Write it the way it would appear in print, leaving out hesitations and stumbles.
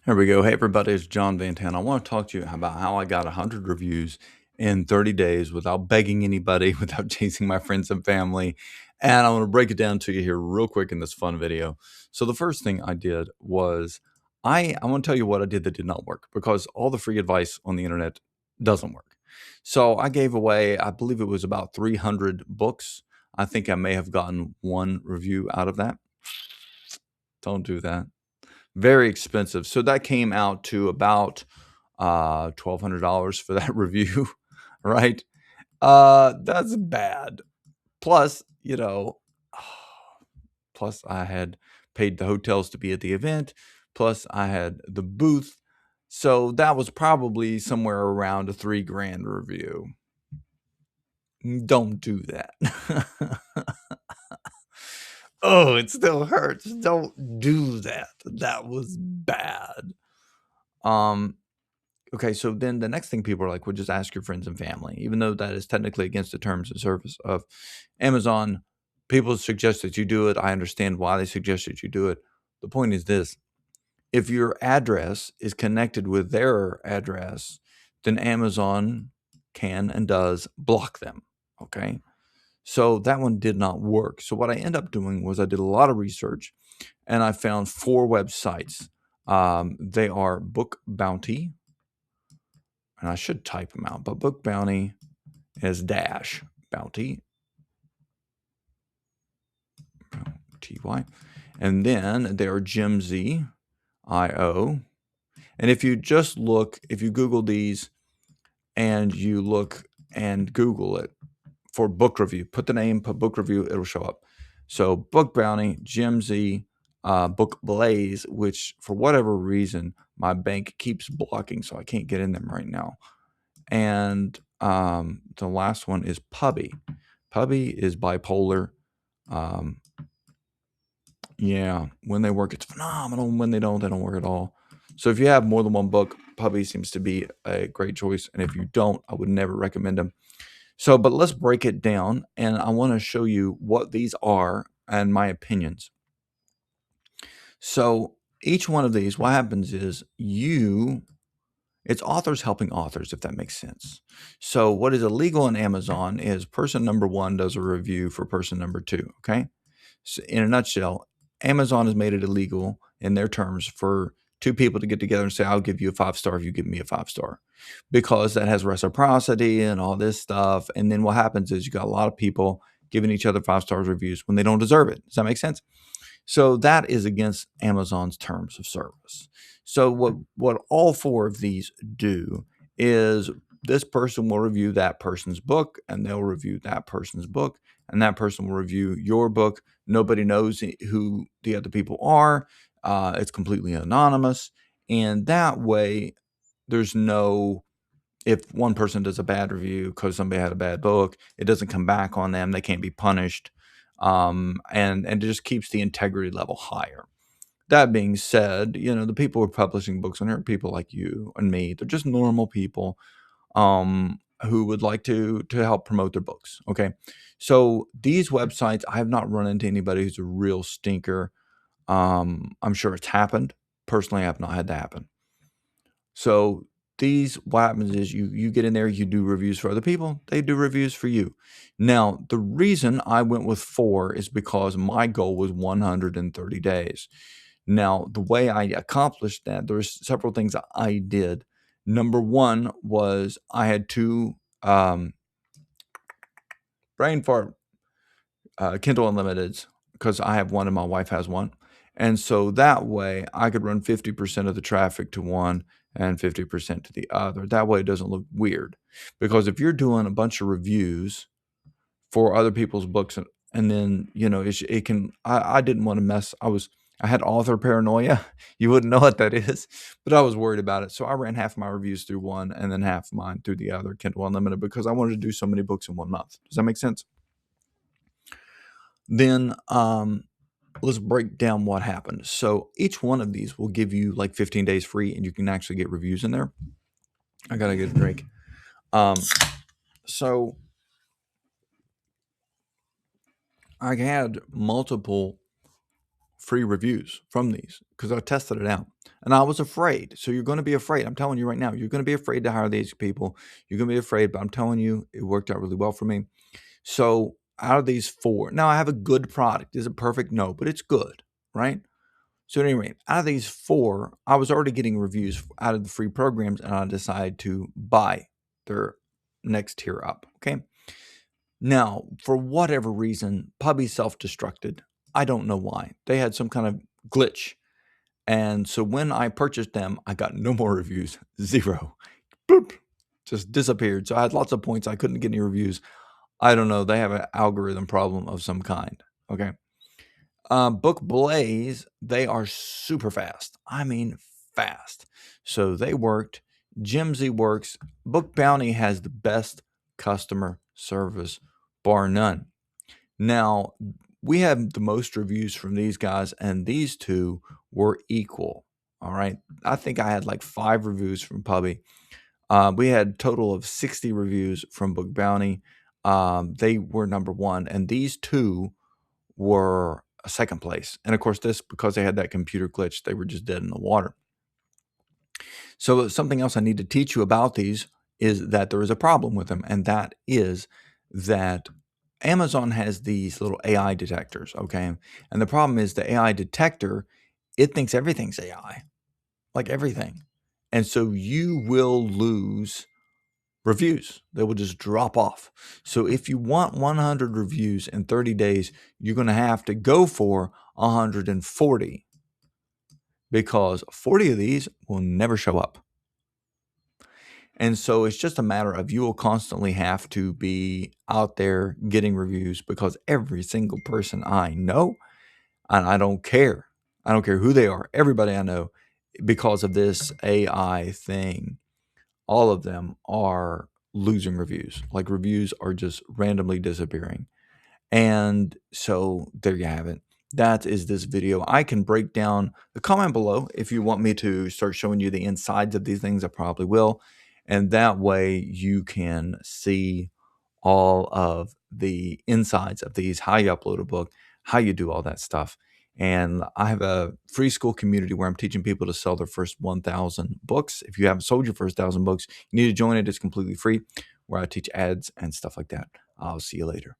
Here we go. Hey, everybody, it's John Van Tan. I want to talk to you about how I got 100 reviews in 30 days without begging anybody, without chasing my friends and family. And I want to break it down to you here real quick in this fun video. So, the first thing I did was I want to tell you what I did that did not work because all the free advice on the internet doesn't work. So, I gave away, I believe it was about 300 books. I think I may have gotten one review out of that. Don't do that. Very expensive. So that came out to about $1,200 for that review, right? That's bad. Plus, plus I had paid the hotels to be at the event, plus I had the booth. So that was probably somewhere around a $3,000 review. Don't do that. Oh, it still hurts. Don't do that. That was bad. Okay, so then the next thing people are like, well, just ask your friends and family, even though that is technically against the terms of service of Amazon. People suggest that you do it. I understand why they suggest that you do it. The point is this: if your address is connected with their address, then Amazon can and does block them. Okay, so that one did not work. So what I ended up doing was I did a lot of research, and I found 4 websites. They are Book Bounty, and I should type them out, but Book Bounty is dash bounty, T-Y. And then there are Gimzy.io. And if you just look, if you Google these and you look and Google it for book review, put the name, put book review, it'll show up. So Book Bounty, Gimzy, Book Blaze, which for whatever reason, my bank keeps blocking, so I can't get in them right now. And the last one is Pubbie. Pubbie is bipolar. Yeah, when they work, it's phenomenal. When they don't work at all. So if you have more than one book, Pubbie seems to be a great choice. And if you don't, I would never recommend them. So, but let's break it down. And I want to show you what these are and my opinions. So each one of these, what happens is it's authors helping authors, if that makes sense. So what is illegal on Amazon is person number 1 does a review for person number 2, okay? So in a nutshell, Amazon has made it illegal in their terms for 2 people to get together and say, I'll give you a 5-star if you give me a 5-star, because that has reciprocity and all this stuff. And then what happens is you got a lot of people giving each other 5-star reviews when they don't deserve it. Does that make sense? So that is against Amazon's terms of service. So what all 4 of these do is this person will review that person's book, and they'll review that person's book, and that person will review your book. Nobody knows who the other people are. It's completely anonymous. And that way, there's no, if one person does a bad review because somebody had a bad book, it doesn't come back on them. They can't be punished. And it just keeps the integrity level higher. That being said, the people who are publishing books on here are people like you and me. They're just normal people who would like to help promote their books. Okay, so these websites, I have not run into anybody who's a real stinker. I'm sure it's happened. Personally, I have not had that happen. So what happens is you get in there, you do reviews for other people, they do reviews for you. Now, the reason I went with 4 is because my goal was 130 days. Now, the way I accomplished that, there's several things I did. Number 1 was I had 2 brain fart Kindle Unlimiteds, because I have one and my wife has one. And so that way I could run 50% of the traffic to one and 50% to the other. That way it doesn't look weird. Because if you're doing a bunch of reviews for other people's books, and then, it can, I didn't want to I had author paranoia. You wouldn't know what that is, but I was worried about it. So I ran half of my reviews through one and then half of mine through the other, Kindle Unlimited, because I wanted to do so many books in 1 month. Does that make sense? Then let's break down what happened. So each one of these will give you like 15 days free, and you can actually get reviews in there. I gotta get a drink. So I had multiple free reviews from these because I tested it out. And I was afraid. So you're going to be afraid. I'm telling you right now, you're going to be afraid to hire these people. You're going to be afraid, but I'm telling you, it worked out really well for me. So out of these 4, now I have a good product. Is it perfect? No, but it's good, right? So anyway, out of these 4, I was already getting reviews out of the free programs, and I decided to buy their next tier up. Okay. Now, for whatever reason, Puppy self-destructed. I don't know why. They had some kind of glitch. And so when I purchased them, I got no more reviews. 0. Boop. Just disappeared. So I had lots of points. I couldn't get any reviews. I don't know. They have an algorithm problem of some kind. Okay. Book Blaze, they are super fast. I mean, fast. So they worked. Jimsy works. Book Bounty has the best customer service, bar none. Now, we have the most reviews from these guys, and these two were equal. All right. I think I had like 5 reviews from Puppy. We had a total of 60 reviews from Book Bounty. They were number 1, and these two were a second place. And of course, this, because they had that computer glitch, they were just dead in the water. So something else I need to teach you about these is that there is a problem with them, and that is that Amazon has these little AI detectors, okay? And the problem is the AI detector, it thinks everything's AI, like everything. And so you will lose reviews. They will just drop off. So if you want 100 reviews in 30 days, you're going to have to go for 140, because 40 of these will never show up. And so it's just a matter of, you will constantly have to be out there getting reviews, because every single person I know, and I don't care who they are, everybody I know, because of this AI thing, all of them are losing reviews. Like, reviews are just randomly disappearing. And so there you have it. That is this video. I can break down the comment below if you want me to start showing you the insides of these things. I probably will. And that way you can see all of the insides of these, how you upload a book, how you do all that stuff. And I have a free school community where I'm teaching people to sell their first 1,000 books. If you haven't sold your first 1,000 books, you need to join it. It's completely free, where I teach ads and stuff like that. I'll see you later.